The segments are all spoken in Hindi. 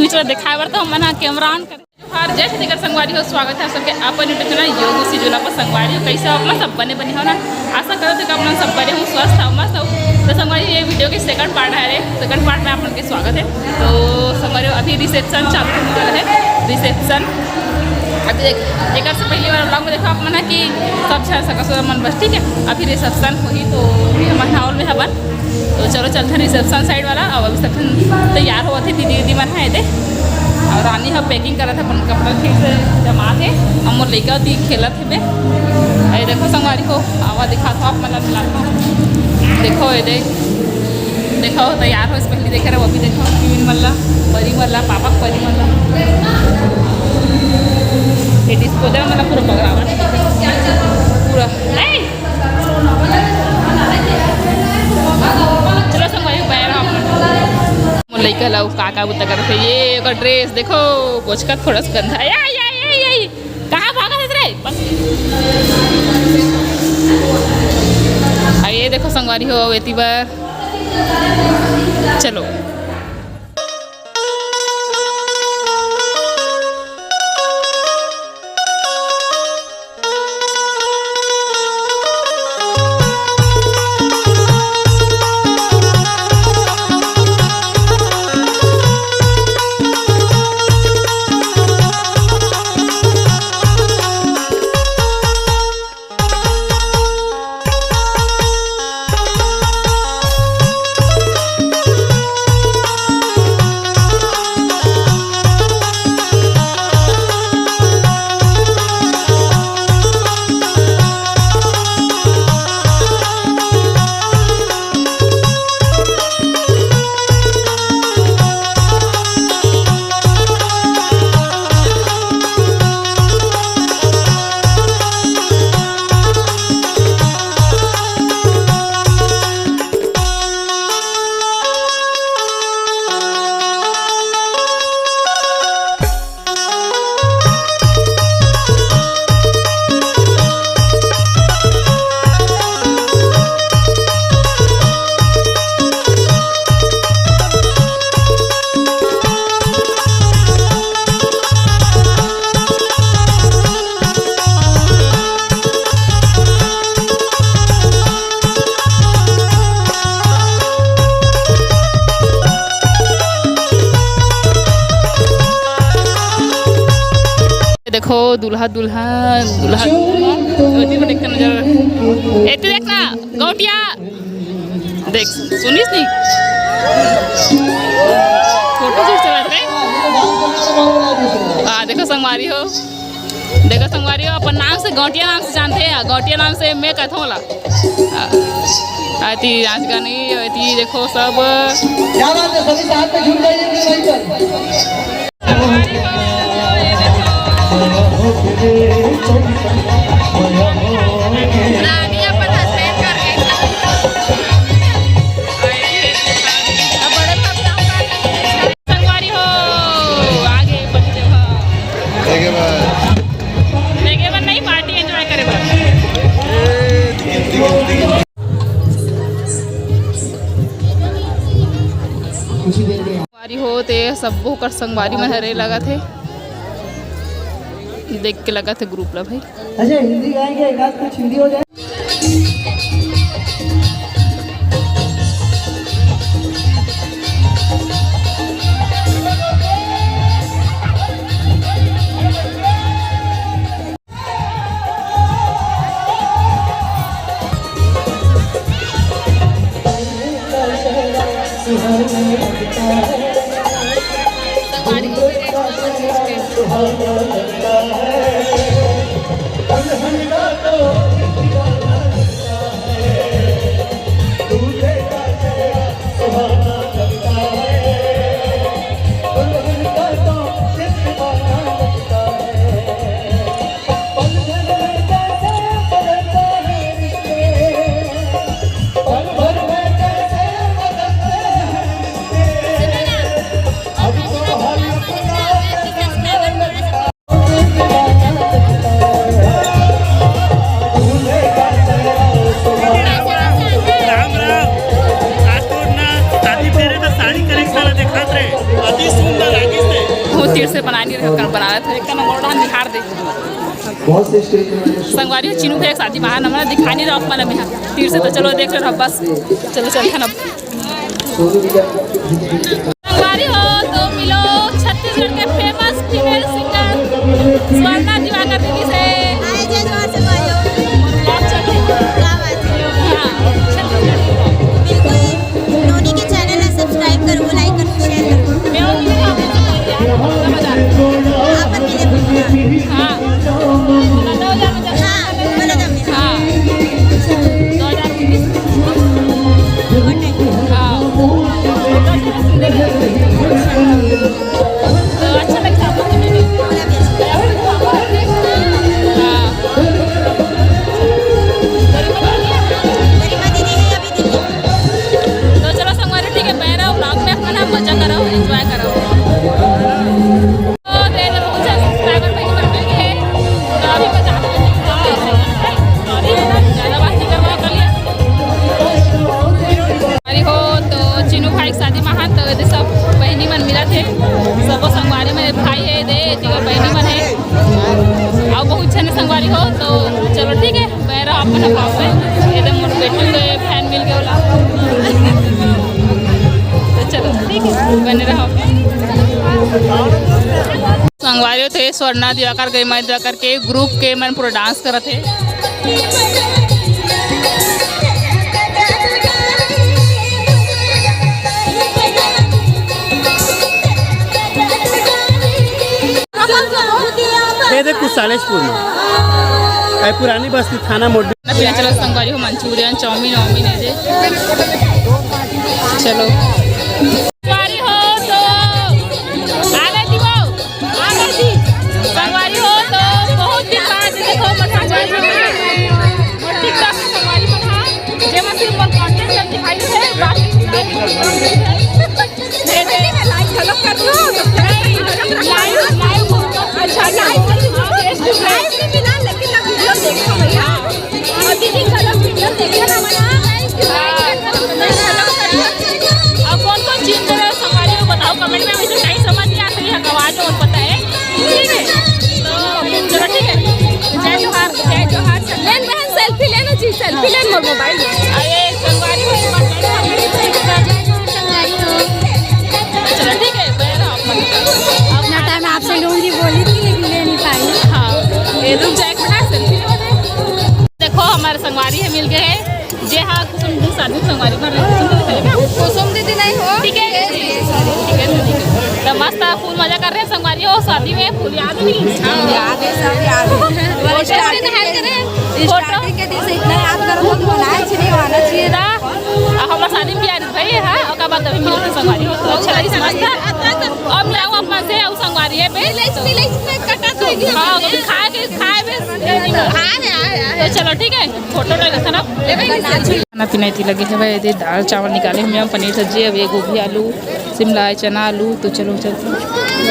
चलो दिखाए बर तो मना कैमरा ऑन कर हर जय श्री संगवारी हो। स्वागत है सबके अपन यूट्यूब चैनल योग सिजुला पर संगवारी हो। कैसे हो अपना सब बने हो ना। आशा करो कि अपना सब बने हो स्वस्थ हो मस्त हो। तो संगवारी ये वीडियो के सेकंड पार्ट है रे। सेकंड पार्ट में आप लोग के स्वागत है। तो संगवारी अभी रिसेप्शन चालू होने वाला है। रिसेप्शन अभी एक से पहली बार ब्लॉग में देखा आप मना कि सब छा मन बस ठीक है। अभी रिसेप्शन हुई तो हमारे हॉल में हवन तो चलो चलते हैं रिसेप्शन साइड वाला। अब रिसेप्शन तैयार हुआ थे दीदी मन है दे और रानी हम पैकिंग करा था अपन कपड़ा ठीक से जमा थे हम मोर लेकर दी खेलत थे में अरे देखो संगवारी हो आवा दिखा था आप मतलब मिलाता देखो ये देखो तैयार हो इस पहले देखे रहे वो भी देखो टीविन मल्ला परी मल्ला पापा परी मल्ला ये डिस्पोजल मतलब पूरा पकड़ा पूरा नहीं चलो संगवारी पैर लड़का लाओ काका बुता करते ये अगर ड्रेस देखो पोछ का थोड़ा सा गंदा ये कहाँ भागा थे रे बस ये देखो संगवारी हो वेती बार चलो देखो दूल्हा दूल्हा दूल्हा को देखते नजर ए तू देखना गौटिया देख सुनिस नहीं फोटो शूट चला रहे देखो संगवारी हो अपन नाम से गौटिया नाम से जानते हैं। गौटिया नाम से मैं कहता हूँ आती आज का नहीं आती देखो सब क्या बात है सभी साथ में जुड़ जाइए। संगवारी होते सब कर संगवारी में हरे लगा थे देख के लगा थे ग्रुप ला भाई। अच्छा हिंदी गाएंगे एक आध कुछ हिंदी हो जाए। तीर से बना नहीं रहे बना रहे थे एक नंबर निहार दे बहुत से स्टेज में संगवारी चिनू भैया शादी बाहर हमारा दिखा नहीं रहा मतलब यहाँ तीर से तो चलो देख रहे बस चलो चलते हैं अब सोनू जी का संगवारी हो तो मिलो छत्तीसगढ़ के famous female singer Swarna Diwakar दीदी से हो तो चलो ठीक है मेरा अपना भाव है एकदम मोर बेटी के फैन मिल गया वाला तो चलो ठीक है बने रहो संगवारी थे स्वर्णा दिवाकर गई मैं दिवाकर के ग्रुप के मैंने पूरा डांस करा थे कुछ सालेशपुर में पुरानी बस्ती थाना मोड़ी चलो संगवारी हो मंचूरियन चाउमीन वाउमीन है जे चलो संगवारी हो तो आगे दिवो आगे दी संगवारी हो तो बहुत दिन बाद देखो संगवारी टिकटॉक संगवारी बना जे में सिर्फ कंटेंट सब दिखाई है बाकी लाइक हेलो कर दो लाइव अच्छा लाइव लाइव में मिला लेकिन अब वीडियो देखो भैया और दीदी कल वीडियो देखा ना मना अब कौन कौन चीज कर संगवारी को बताओ कमेंट में मुझे सही समझ नहीं आ रही है आवाज और पता है ठीक है तो चलो ठीक है जय जोहार लेन बहन सेल्फी लेना जी सेल्फी लेन मोर मोबाइल अरे संगवारी हो चलो ठीक है अपना टाइम आपसे लूंगी बोली थी लेकिन ले नहीं पाई हाँ ये रुक जाए सेल्फी देखो हमारे संगवारी है मिल गए हैं जे हाँ कुसुम दी शादी संगवारी कर रहे हैं कुसुम दीदी नहीं हो ठीक है तो मस्त फूल मजा कर रहे हैं संगवारी हो शादी में फूल याद नहीं याद है सब याद है स्टार्टिंग के दिन से इतना याद करो तो बनाए नहीं आना चाहिए था हमारा शादी में यार भाई है और बाद अभी मिलते संगवारी हो तो अच्छा लगी मस्त अब मैं आऊँ अपना से आऊँ संगवारी है पे हाँ तो चलो ठीक है फोटो लगा ना खाना पीना इतनी लगे है भाई दाल चावल निकाले हम पनीर सब्जी अब ये गोभी आलू शिमला चना आलू तो चलो चलते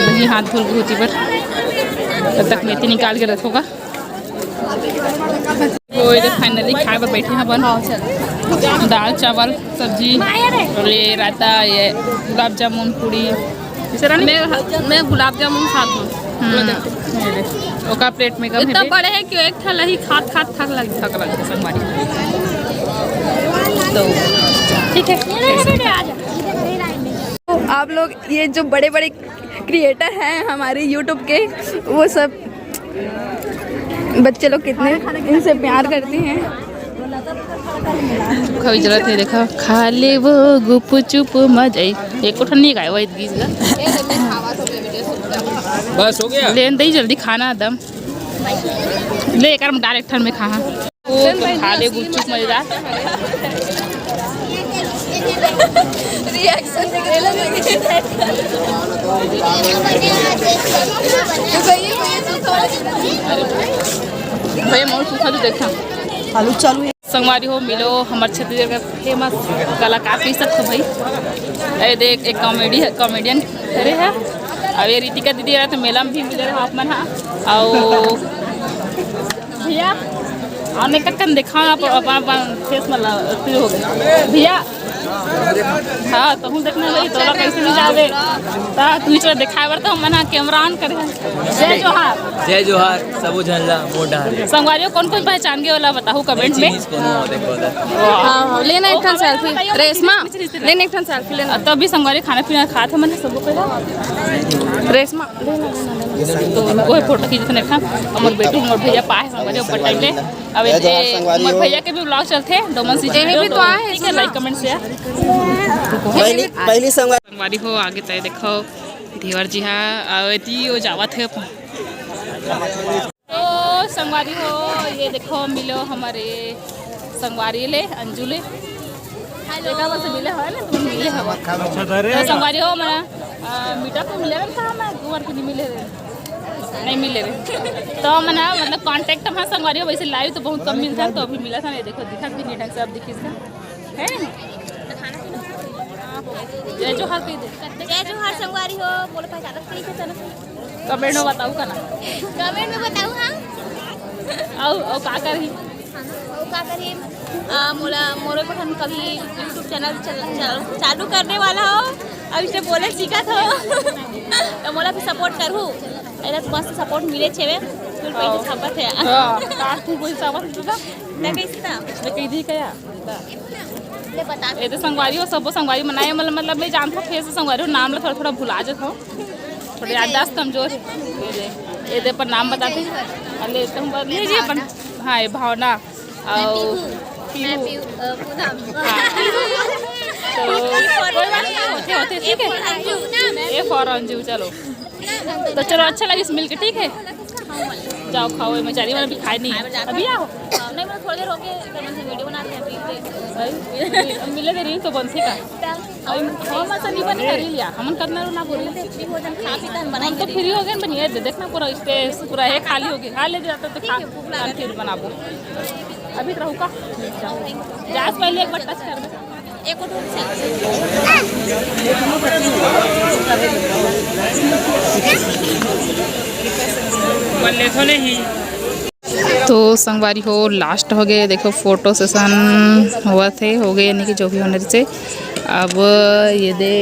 वही हाथ धुल गई होती पर तब तक मेथी निकाल के रखोगा तो इधर फाइनली खाए पर बैठे हैं बन दाल चावल सब्जी और ये रायता ये गुलाब जामुन पूड़ी मैं गुलाब जामुन खाती हूँ ओका प्लेट में कम इतना बड़े है कि एक थला ही खात थक लगे संगवारी तो ठीक है आप लोग ये जो बड़े बड़े क्रिएटर हैं हमारे यूट्यूब के वो सब बच्चे लोग कितने इनसे प्यार करते हैं कभी जरूरत है देखा खा ले वो गुप चुप मजा एक कोठन नहीं गाय वही गीत का बस हो गया लेन दही जल्दी खाना दम ले एक डायरेक्ट में खा वो तो खा ले गुप चुप मजेदार रिएक्शन भैया मोर सूखा तो देखा आलू चालू है संगवारी हो मिलो हमारे छत्तीसगढ़ का फेमस कलाकार पी सकते भाई अरे देख एक कॉमेडियन अरे है अब ये रीतिका दीदी रहा तो मेला में भी मिले रहा अपना हाँ और भैया और नहीं कक्कन देखा फेस मतलब हो गया भैया हाँ तो हम देखने वही तोला कैसे नहीं जावे ता तू चलो दिखाए बर तो मना कैमरा ऑन करे जय जोहार जय जोहार सबो झल्ला मोटा संगवारियों कौन कौन पहचान गए वाला बताओ कमेंट में। हाँ लेना एक ठन सेल्फी रेशमा लेना एक ठन सेल्फी लेना तभी संगवारी खाना पीना खाते मैंने सबको पहला रेशमा तो वो फोटो खींचते ने खा हमर बेटी हमर भैया पाए संगवारी ऊपर टाइम ले अब हमर भैया के भी व्लॉग चलते डोमन सी भी तो आए ठीक है लाइक कमेंट शेयर पहली संगवारी हो आगे तय देखो धीवर जी हाँ आवती वो जावत है तो संगवारी हो ये देखो मिलो हमारे संगवारी ले अंजू ले देखा बस मिले है ना तुम मिले हवा तो संगवारी हो मना मीटा पे मिले रहे था मैं गुवर के नहीं मिले रहे नहीं मिले रहे तो मना मतलब कांटेक्ट में संगवारी हो वैसे लाइव तो बहुत कम मिलता है तो अभी मिला था नहीं देखो दिखा भी नहीं ढंग से अब दिखी इसका है जय जोहार कह दे जय जोहार संगवारी हो बोले पहचान करी के चलो कमेंट में बताओ का ना कमेंट में बताओ हां और का करी वो का करी मोला मोरे पर हम कभी यूट्यूब चैनल चालू करने वाला हो अब इसे बोले सीखा था तो मोला भी सपोर्ट करू एला तो बस सपोर्ट मिले छेवे फिर पैसे छापत है हां का तू कोई सावन तू का मैं कैसे था मैं कह दी क्या ले बता ये तो संगवारी हो सब संगवारी मनाए मतलब मैं जानता हूँ फेस संगवारी हो नाम ला थोड़ा थोड़ा भुला जाता हूँ थोड़ी याददाश्त कमजोर है ये दे पर नाम बताते अरे तुम लीजिए अपन हाँ ये भावना और तो कोई बात नहीं होते ठीक है ये फॉर अंजू चलो तो चलो अच्छा लगे इस मिल के ठीक है जाओ खाओ मचारी वाला भी खाए नहीं अभी आओ नहीं मैं थोड़ी देर हो गए वीडियो बनाते हैं मिले दे रही तो बंसी का हम ऐसा नहीं बनी कर लिया हम करना ना बोली भोजन खा पी कर हम तो फ्री हो गए बनिए देखना पूरा स्पेस पूरा है खाली हो गया खा ले जाता तो खा फिर बनाबो अभी रहू का गैस पहले एक बार टच कर दे एक और बल्ले थोड़े ही तो संगवारी हो लास्ट हो गए देखो फोटो सेशन हुआ थे हो गए यानी कि जो भी होने से अब ये दे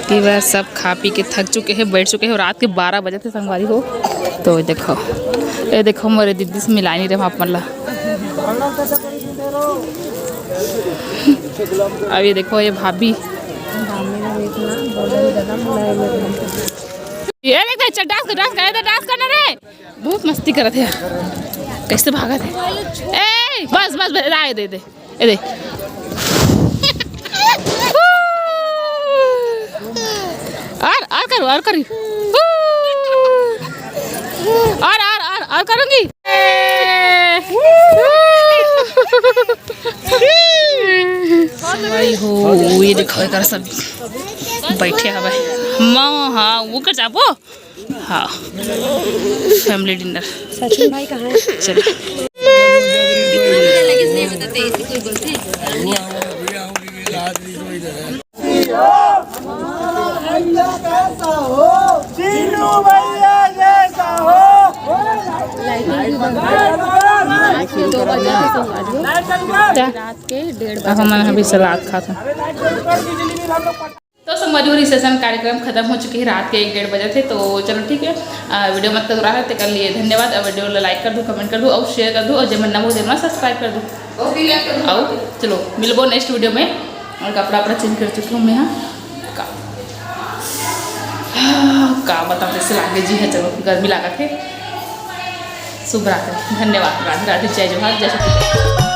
कि वह सब खा पी के थक चुके हैं बैठ चुके हैं रात के 12 बजे थे संगवारी हो तो ये देखो मेरे दीदी से मिला नहीं रहे वहाँ पर अब ये देखो ये भाभी ये देखते डांस करना रे बहुत मस्ती कर रहे थे कैसे भागा थे ए बस राय दे ये दे और करूँ और करूँगी हो ये देखो कर सब बैठे हवा माँ हाँ वो कर जाबो हाँ फैमिली डिनर सचिन भाई कहाँ है चलो रात के 1:30 बजे हम अभी सलाद खाता तो संगवारी रिसेप्शन कार्यक्रम खत्म हो चुके हैं रात के 1-1:30 बजे थे तो चलो ठीक है वीडियो मत करो रहा कर लिए धन्यवाद वीडियो लाइक कर दूँ कमेंट कर दूँ और शेयर कर दूँ और जब नया हो सब्सक्राइब कर दूँ और चलो मिलबो नेक्स्ट वीडियो में और कपड़ा वपड़ा चेंज कर चुकी हूँ मैं यहाँ का बताते से लागे जी है चलो गर्मी लगा के शुभ रात्रि धन्यवाद राधे राधे जय जोहार जय सती।